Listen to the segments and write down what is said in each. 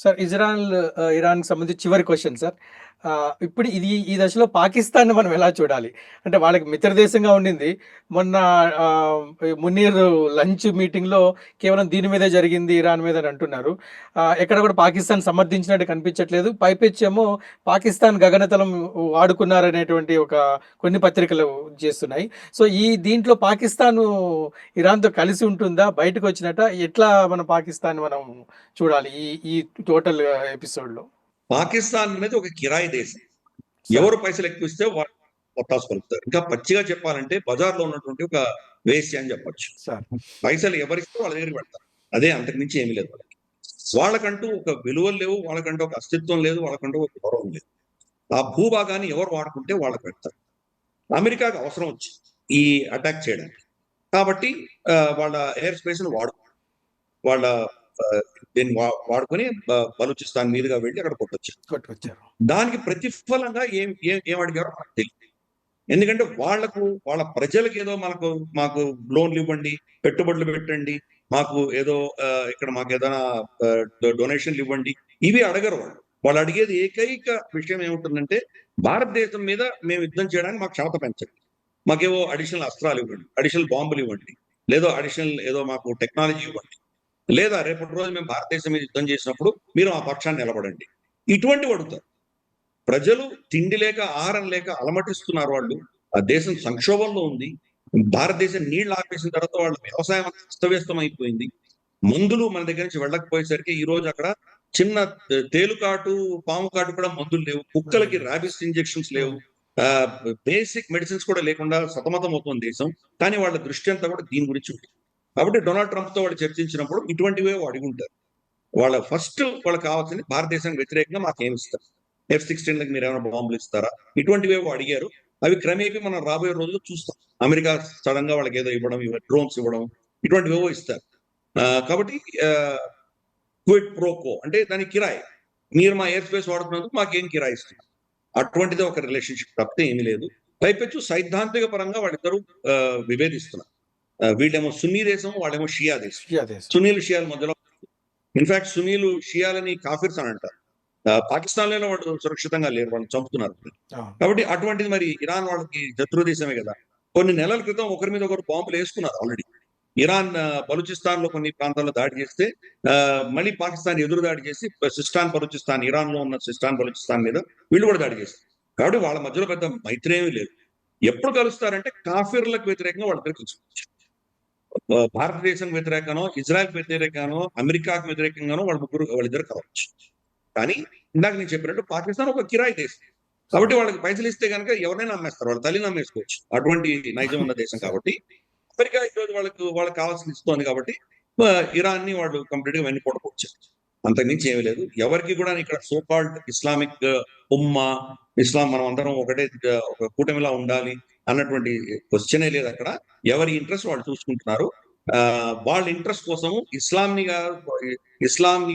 Sir Israel ఇరాన్‌కి సంబంధించి చివరి question sir. ఇప్పుడు ఈ దశలో పాకిస్తాన్‌ని మనం ఎలా చూడాలి? అంటే వాళ్ళకి మిత్ర దేశంగా ఉండింది. మొన్న మునీర్ లంచ్ మీటింగ్‌లో కేవలం దీని మీదే జరిగింది ఇరాన్ మీద అని అంటున్నారు. ఎక్కడ కూడా పాకిస్తాన్ సమర్థించినట్టు కనిపించట్లేదు. పైపెచ్చేమో పాకిస్తాన్ గగనతలం వాడుకున్నారనేటువంటి కొన్ని పత్రికలు చేస్తున్నాయి. సో దీంట్లో పాకిస్తాను ఇరాన్‌తో కలిసి ఉంటుందా? బయటకొచ్చినట్టా? ఎట్లా మన పాకిస్తాన్‌ని మనం చూడాలి ఈ టోటల్ ఎపిసోడ్‌లో? పాకిస్తాన్ అనేది ఒక కిరాయి దేశం. సార్. ఎవరు పైసలు ఎక్కువ ఇస్తే వాళ్ళు పొట్టాసు పలుకుతారు. ఇంకా పచ్చిగా చెప్పాలంటే బజార్‌లో ఉన్నటువంటి ఒక వేశ్య అని చెప్పొచ్చు. సార్. పైసలు ఎవరిస్తే వాళ్ళ దగ్గరికి పెడతారు. అదే అంతకు మించి ఏమీ లేదు వాళ్ళకి. వాళ్ళకంటూ ఒక విలువలు లేవు. వాళ్ళకంటూ ఒక అస్తిత్వం లేదు. వాళ్ళకంటూ ఒక గౌరవం లేదు. ఆ భూభాగాన్ని ఎవరు వాడుకుంటే వాళ్ళకి పెడతారు. అమెరికాకి అవసరం వచ్చింది ఈ అటాక్ చేయడానికి. కాబట్టి వాళ్ళ ఎయిర్ స్పేస్‌ని వాళ్ళ దీన్ని వాడుకొని బలూచిస్తాన్ మీదుగా వెళ్ళి అక్కడ కొట్టొచ్చారు. దానికి ప్రతిఫలంగా ఏం ఏం ఏం అడిగారో మనకు తెలియదు. ఎందుకంటే వాళ్ళ ప్రజలకు ఏదో మాకు లోన్లు ఇవ్వండి, పెట్టుబడులు పెట్టండి, మాకు ఏదో ఇక్కడ మాకు ఏదైనా డొనేషన్లు ఇవ్వండి, ఇవి అడగరు వాళ్ళు. వాళ్ళు అడిగేది ఏకైక విషయం ఏముంటుందంటే భారతదేశం మీద మేము యుద్ధం చేయడానికి మాకు క్షమత పెంచండి, మాకేవో అడిషనల్ అస్త్రాలు ఇవ్వండి, అడిషనల్ బాంబులు ఇవ్వండి, లేదో అడిషనల్ ఏదో మాకు టెక్నాలజీ ఇవ్వండి, లేదా రేపటి రోజు మేము భారతదేశం మీద యుద్ధం చేసినప్పుడు మీరు ఆ పక్షాన్ని నిలబడండి. ఇటువంటివి అడుగుతారు. ప్రజలు తిండి లేక ఆహారం లేక అలమటిస్తున్నారు. వాళ్ళు ఆ దేశం సంక్షోభంలో ఉంది. భారతదేశం నీళ్లు ఆపేసిన తర్వాత వాళ్ళ వ్యవసాయం అస్తవ్యస్తం అయిపోయింది. మందులు మన దగ్గర నుంచి వెళ్ళకపోయేసరికి ఈ రోజు అక్కడ చిన్న తేలుకాటు, పాము కాటు కూడా మందులు లేవు. కుక్కలకి ర్యాబిస్ ఇంజెక్షన్స్ లేవు. బేసిక్ మెడిసిన్స్ కూడా లేకుండా సతమతం అవుతుంది దేశం. కానీ వాళ్ళ దృష్టి అంతా కూడా దీని గురించి ఉంది. కాబట్టి డొనాల్డ్ ట్రంప్ తో వాళ్ళు చర్చించినప్పుడు ఇటువంటివే అడిగి ఉంటారు. వాళ్ళకి కావాల్సింది భారతదేశానికి వ్యతిరేకంగా మాకేమి ఇస్తారు, F-16లకు మీరు ఏమైనా బాంబులు ఇస్తారా, ఇటువంటివేవో అడిగారు. అవి క్రమేపీ మనం రాబోయే రోజుల్లో చూస్తాం. అమెరికా సడన్ గా వాళ్ళకి ఏదో ఇవ్వడం, డ్రోన్స్ ఇవ్వడం, ఇటువంటివేవో ఇస్తారు. కాబట్టి క్విడ్ ప్రోకో అంటే దాని కిరాయి, మీరు మా ఎయిర్ స్పేస్ వాడుతున్నందుకు మాకేం కిరాయి ఇస్తున్నారు, అటువంటిదే ఒక రిలేషన్షిప్ తప్పితే ఏమీ లేదు. పైపెచ్చు సైద్ధాంతిక పరంగా వాళ్ళిద్దరూ విభేదిస్తున్నారు. వీళ్ళేమో సున్నీ దేశం, వాళ్ళేమో షియా దేశం. సునీలు షియాల మధ్యలో, ఇన్ఫాక్ట్ సునీలు షియాలని కాఫిర్స్ అని అంటారు. పాకిస్తాన్ లో వాళ్ళు సురక్షితంగా లేరు, వాళ్ళు చంపుతున్నారు. కాబట్టి అటువంటిది మరి ఇరాన్ వాళ్ళకి శత్రు దేశమే కదా. కొన్ని నెలల క్రితం ఒకరి మీద ఒకరు బాంబులు వేసుకున్నారు ఆల్రెడీ. ఇరాన్ బలూచిస్తాన్ లో కొన్ని ప్రాంతాల్లో దాడి చేస్తే మళ్ళీ పాకిస్తాన్ ఎదురు దాడి చేసి సిస్టాన్ బలూచిస్తాన్, ఇరాన్ లో ఉన్న సిస్టాన్ బలూచిస్తాన్ మీద వీళ్ళు కూడా దాడి చేస్తారు. కాబట్టి వాళ్ళ మధ్యలో పెద్ద మైత్రేమీ లేదు. ఎప్పుడు కలుస్తారంటే కాఫీర్లకు వ్యతిరేకంగా వాళ్ళిద్దరు కలుసుకోవచ్చు. భారతదేశం వ్యతిరేకంగానో, ఇజ్రాయెల్ వ్యతిరేకంగానో, అమెరికాకు వ్యతిరేకంగానో వాళ్ళిద్దరు కావచ్చు. కానీ ఇందాక నేను చెప్పినట్టు పాకిస్తాన్ ఒక కిరాయి దేశం. కాబట్టి వాళ్ళకి పైసలు ఇస్తే కనుక ఎవరైనా నమ్మేస్తారు, వాళ్ళ తల్లి నమ్మేసుకోవచ్చు. అటువంటి నైజం ఉన్న దేశం కాబట్టి అమెరికా ఈరోజు వాళ్ళకి కావాల్సింది ఇస్తోంది. కాబట్టి ఇరాన్ ని వాళ్ళు కంప్లీట్ గా వెన్నుపోటుకొచ్చారు. అంతకుమించి ఏమీ లేదు. ఎవరికి కూడా ఇక్కడ సోకాల్డ్ ఇస్లామిక్ ఉమ్మా, ఇస్లాం మనం అందరం ఒకటే ఒక కూటమిలా ఉండాలి అన్నటువంటి క్వశ్చనే లేదు అక్కడ. ఎవరి ఇంట్రెస్ట్ వాళ్ళు చూసుకుంటున్నారు. వాళ్ళ ఇంట్రెస్ట్ కోసము ఇస్లాంని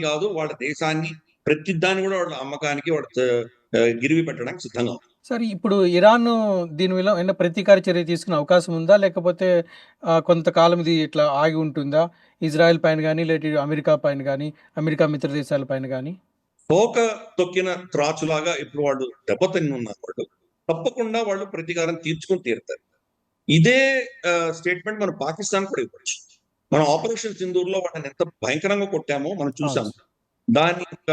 కాదు వాళ్ళ దేశాన్ని ప్రతి దాన్ని కూడా వాళ్ళ అమ్మకానికి వాళ్ళ గిరివి పెట్టడానికి సిద్ధంగా ఉంది. సరే, ఇప్పుడు ఇరాన్ దీని మీద ఏమైనా ప్రతీకార చర్య తీసుకునే అవకాశం ఉందా? లేకపోతే కొంతకాలం ఇది ఇట్లా ఆగి ఉంటుందా? ఇజ్రాయెల్ పైన గానీ, లేదా అమెరికా పైన గానీ, అమెరికా మిత్ర దేశాల పైన గానీ? తోక తొక్కిన త్రాచులాగా ఇప్పుడు వాళ్ళు దెబ్బతిని ఉన్నారు. వాళ్ళు తప్పకుండా వాళ్ళు ప్రతీకారం తీర్చుకొని తీరుతారు. ఇదే స్టేట్మెంట్ మనం పాకిస్తాన్ కూడా ఇవ్వచ్చు. మనం ఆపరేషన్ సింధూర్ లో వాళ్ళని ఎంత భయంకరంగా కొట్టామో మనం చూసాము. దాని యొక్క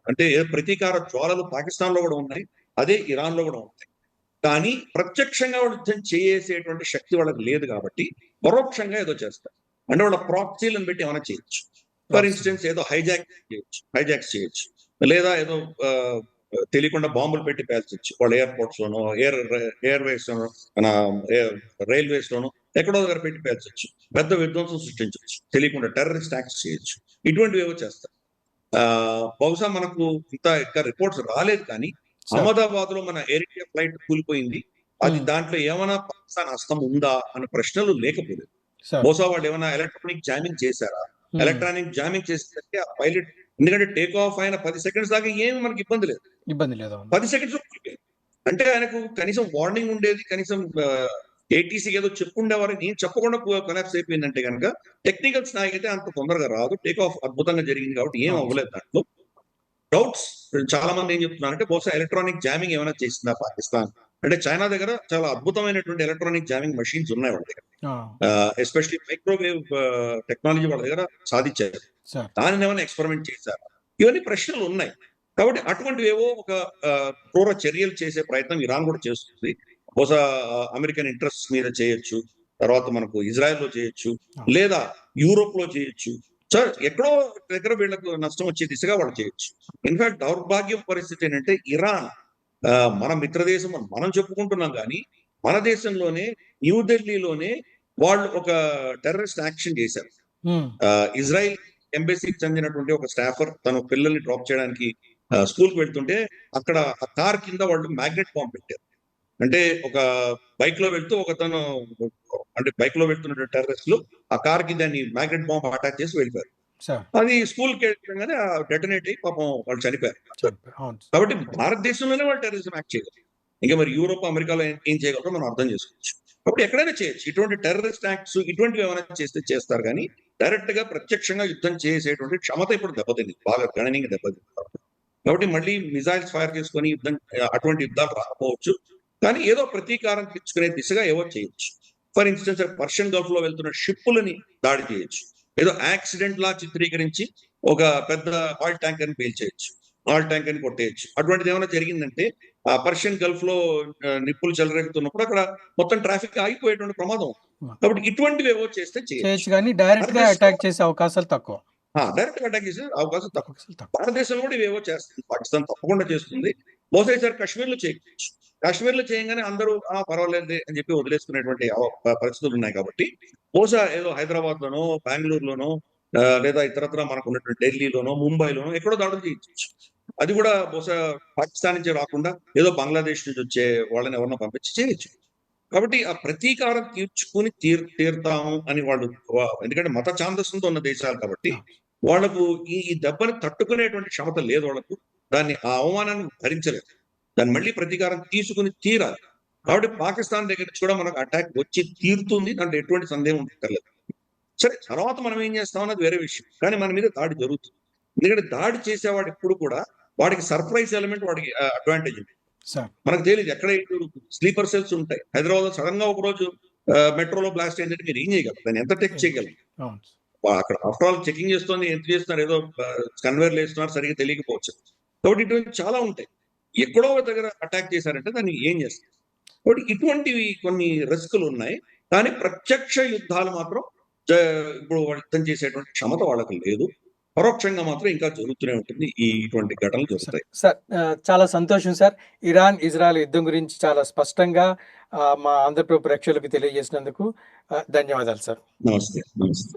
అంటే ప్రతీకార జ్వాలలు పాకిస్తాన్ లో కూడా ఉన్నాయి, అదే ఇరాన్ లో కూడా ఉంటాయి. కానీ ప్రత్యక్షంగా వాళ్ళు యుద్ధం చేసేటువంటి శక్తి వాళ్ళకి లేదు కాబట్టి పరోక్షంగా ఏదో చేస్తారు. అంటే వాళ్ళ ప్రాక్సీలను పెట్టి ఏమైనా చేయొచ్చు. ఫర్ ఇన్స్టెన్స్ ఏదో హైజాక్స్ చేయొచ్చు, లేదా ఏదో తెలియకుండా బాంబులు పెట్టి పేల్చొచ్చు. వాళ్ళ ఎయిర్పోర్ట్స్ లోనో, ఎయిర్వేస్ లోనో, మన రైల్వేస్ లోనో ఎక్కడో దగ్గర పెట్టి పేల్చొచ్చు. పెద్ద విధ్వంసం సృష్టించవచ్చు, తెలియకుండా టెర్రరిస్ట్ యాక్ట్స్ చేయొచ్చు. ఇటువంటివి ఏవో చేస్తారు. బహుశా మనకు ఇంకా రిపోర్ట్స్ రాలేదు, కానీ అహ్మదాబాద్ లో మన ఎయిర్ ఇండియా ఫ్లైట్ కూలిపోయింది. అది దాంట్లో ఏమైనా పాకిస్తాన్ హస్తం ఉందా అన్న ప్రశ్నలు లేకపోలేదు. బహుశా వాళ్ళు ఏమైనా ఎలక్ట్రానిక్ జామింగ్ చేశారా? ఎలక్ట్రానిక్ జామింగ్ చేసేసరికి ఆ పైలట్, ఎందుకంటే టేక్ ఆఫ్ అయిన 10 సెకండ్స్ దాకా ఏమి మనకి ఇబ్బంది లేదు. 10 సెకండ్స్ అంటే ఆయనకు కనీసం వార్నింగ్ ఉండేది, కనీసం ఏటీసీకి ఏదో చెప్పుండేవారు, నేను చెప్పకుండా కొలాప్స్ అయిపోయిందంటే కనుక టెక్నికల్స్ నాకైతే అంత తొందరగా రాదు. టేక్ ఆఫ్ అద్భుతంగా జరిగింది కాబట్టి ఏం అవును. అవ్వలేదు దాంట్లో. డౌట్స్ చాలా మంది ఏం చెప్తున్నారంటే బహుశా ఎలక్ట్రానిక్ జామింగ్ ఏమైనా చేసిందా పాకిస్తాన్? అంటే చైనా దగ్గర చాలా అద్భుతమైనటువంటి ఎలక్ట్రానిక్ జామింగ్ మెషిన్స్ ఉన్నాయి వాళ్ళ దగ్గర. ఆ! ఎస్పెషల్లీ మైక్రోవేవ్ టెక్నాలజీ వాళ్ళ దగ్గర సాధించారు. సార్. దానిని ఏమైనా ఎక్స్పెరిమెంట్ చేశారు? ఇవన్నీ ప్రశ్నలు ఉన్నాయి. కాబట్టి అటువంటివేవో ఒక క్రూర చర్యలు చేసే ప్రయత్నం ఇరాన్ కూడా చేస్తుంది. బహుశా అమెరికన్ ఇంట్రెస్ట్స్ మీద చేయొచ్చు. తర్వాత మనకు ఇజ్రాయెల్‌లో చేయొచ్చు. అవును. లేదా యూరోప్‌లో చేయొచ్చు. సార్ ఎక్కడో దగ్గర వీళ్ళకు నష్టం వచ్చే దిశగా వాళ్ళు చేయొచ్చు. ఇన్‌ఫాక్ట్ దౌర్భాగ్యం పరిస్థితి ఏంటంటే ఇరాన్ మన మిత్ర దేశం అని మనం చెప్పుకుంటున్నాం గానీ, మన దేశంలోనే న్యూఢిల్లీలోనే వాళ్ళు ఒక టెర్రరిస్ట్ యాక్షన్ చేశారు. హ్మ్. ఇజ్రాయెల్ ఎంబసీకి చెందినటువంటి ఒక స్టాఫర్ తన పిల్లల్ని డ్రాప్ చేయడానికి స్కూల్‌కి వెళ్తుంటే అక్కడ ఆ కార్ కింద వాళ్ళు మ్యాగ్నెట్ బాంబ్ పెట్టారు. అంటే ఒక బైక్‌లో వెళ్తూ ఒకతను అంటే బైక్‌లో వెళ్తున్న టెర్రరిస్టులు ఆ కార్‌కి దాన్ని మ్యాగ్నెట్ బాంబ్ అటాక్ చేసి వెళ్ళిపోయారు. సార్. అది స్కూల్‌కి వెళ్ళగానే డెటోనేట్ అయ్యి పాపం వాళ్ళు చనిపోయారు. చెప్పారు. అవును. కాబట్టి భారతదేశంలోనే వాళ్ళు టెర్రరిజం యాక్ట్ చేయగలరు. ఇంకా మరి యూరోప్, అమెరికాలో ఏం చేయగలరో మనం అర్థం చేసుకోవచ్చు. కాబట్టి ఎక్కడైనా చేయొచ్చు. ఇటువంటి టెర్రరిస్ట్ యాక్ట్స్ ఇటువంటివి ఏమైనా చేస్తే చేస్తారు గానీ, డైరెక్ట్‌గా ప్రత్యక్షంగా యుద్ధం చేసేటువంటి క్షమత ఇప్పుడు దెబ్బతింది. బాగా గణనీయంగా దెబ్బతింది. కాబట్టి మళ్ళీ మిసైల్స్ ఫైర్ చేసుకొని యుద్ధం అటువంటి యుద్ధాలు రాకపోవచ్చు. కానీ ఏదో ప్రతీకారం తీర్చుకునే దిశగా ఏవో చేయొచ్చు. ఫర్ ఇన్‌స్టెన్స్ పర్షియన్ గల్ఫ్‌లో వెళ్తున్న షిప్పులని దాడి చేయొచ్చు. ఏదో యాక్సిడెంట్‌లా చిత్రీకరించి ఒక పెద్ద ఆయిల్ ట్యాంకర్‌ని పేల్చేయొచ్చు. ఆయిల్ ట్యాంకర్‌ని కొట్టేయొచ్చు. అటువంటిది ఏమైనా జరిగిందంటే ఆ పర్షియన్ గల్ఫ్‌లో నిప్పులు చెలరేగుతున్నప్పుడు అక్కడ మొత్తం ట్రాఫిక్ ఆగిపోయేటువంటి ప్రమాదం ఉంది. కాబట్టి ఇటువంటివేవో చేస్తే చేయొచ్చు. చేయొచ్చు గానీ డైరెక్ట్‌గా అటాక్ చేసే అవకాశాలు తక్కువ. డైరెక్ట్‌గా అటాక్ చేసే అవకాశం తక్కువ. అవకాశాలు తక్కువ. భారతదేశంలో కూడా ఇవేవో చేస్తుంది. పాకిస్తాన్ తప్పకుండా చేస్తుంది. బహుశా ఈసారి కాశ్మీర్‌లో చేయకపోవచ్చు. కాశ్మీర్‌లో చేయంగానే అందరూ పర్వాలేదులే అని చెప్పి వదిలేసుకునేటువంటి పరిస్థితులు ఉన్నాయి కాబట్టి, బహుశా ఏదో హైదరాబాద్‌లోనో, బెంగుళూరులోనో లేదా ఇతరత్రా మనకున్నటువంటి ఢిల్లీలోనో, ముంబైలోనో ఎక్కడో దాడులు చేయించొచ్చు. అది కూడా బహుశా పాకిస్తాన్ నుంచే రాకుండా ఏదో బంగ్లాదేశ్ నుంచి వచ్చే వాళ్ళని ఎవరినో పంపించి చేయొచ్చు. కాబట్టి ఆ ప్రతీకారం తీర్చుకొని తీరుతాము అని వాళ్ళు ఎందుకంటే మత ఛాందస్సుతో ఉన్న దేశాలు కాబట్టి అవును. వాళ్ళకు ఈ దెబ్బని తట్టుకునేటువంటి క్షమత లేదు వాళ్ళకు. దాన్ని ఆ అవమానాన్ని భరించలేరు. దాన్ని మళ్ళీ ప్రతీకారం తీసుకొని తీరాలి. కాబట్టి పాకిస్తాన్ దగ్గర నుంచి కూడా మనకు అటాక్ వచ్చి తీరుతుంది. దాంట్లో ఎటువంటి సందేహం ఉండక్కర్లేదు. సరే తర్వాత మనం ఏం చేస్తాం అన్నది వేరే విషయం. కానీ మన మీద దాడి జరుగుతుంది. ఎందుకంటే దాడి చేసేవాడు ఎప్పుడు కూడా వాడికి సర్ప్రైజ్ ఎలిమెంట్ వాడికి అడ్వాంటేజ్ ఉంది. సార్. మనకు తెలీదు ఎక్కడ స్లీపర్ సెల్స్ ఉంటాయి. హైదరాబాద్‌లో సడెన్‌గా ఒకరోజు మెట్రోలో బ్లాస్ట్ అయిందంటే మీరు ఏం చేయగలరు? దాన్ని ఎంత టెక్ చేయగలరు? అవును. అక్కడ ఆఫ్టర్ ఆల్ చెకింగ్ చేస్తోంది ఎంత చేస్తున్నారు ఏదో కన్వేయర్‌లో ఏస్తున్నారు సరిగ్గా తెలియకపోవచ్చు. కాబట్టి ఇటువంటి చాలా ఉంటాయి. ఎక్కడో ఒక దగ్గర అటాక్ చేశారంటే దాన్ని ఏం చేస్తారు? కాబట్టి ఇటువంటివి కొన్ని రిస్కులున్నాయి. కానీ ప్రత్యక్ష యుద్ధాలు మాత్రం జ ఇప్పుడు వాళ్ళు యుద్ధం చేసేటువంటి క్షమత వాళ్ళకి లేదు. పరోక్షంగా మాత్రం ఇంకా జరుగుతూనే ఉంటుంది. ఇటువంటి ఘటనలు సార్. జరుగుతాయి. సార్ చాలా సంతోషం సార్. ఇరాన్, ఇజ్రాయెల్ యుద్ధం గురించి చాలా స్పష్టంగా మా ఆంధ్రప్రభ ప్రేక్షకులకు తెలియజేసినందుకు ధన్యవాదాలు సార్. నమస్తే. నమస్తే.